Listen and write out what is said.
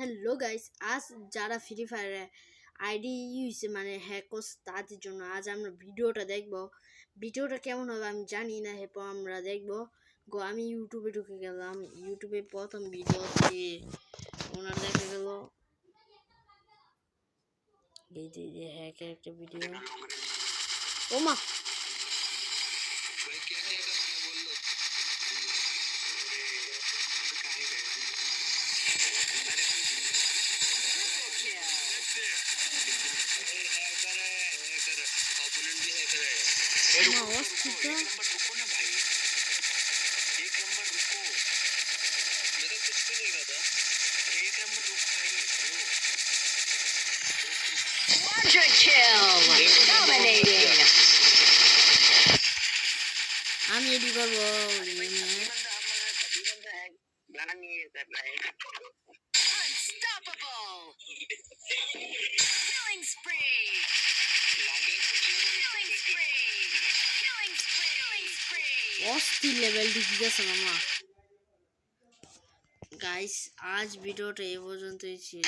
Hello guys, আজ যারা free ফায়ারে ID ইউজে hack করছে তাদের জন্য আজ আমরা ভিডিওটা দেখব। ভিডিওটা কেমন হবে আমি জানি না, এরপর আমরা দেখব। আমি ইউটিউবে ঢুকে গেলাম। ইউটিউবে প্রথম ভিডিওতে ওনার দেখা গেল এই যে হ্যাকের একটা ভিডিও। ওমা रुको ना भाई, एक नंबर रुको। मैं तो कुछ भी नहीं कहा, एक नंबर रुक भाई। Quadra kill! Dominating! আমি এডি করবো। Unstoppable! Killing spree! Killing spree! Killing spree! Killing spree! অস্থির লেভেল ঢুকে গেছে মামা। গাইস আজ ভিডিওটা এ পর্যন্তই ছিল।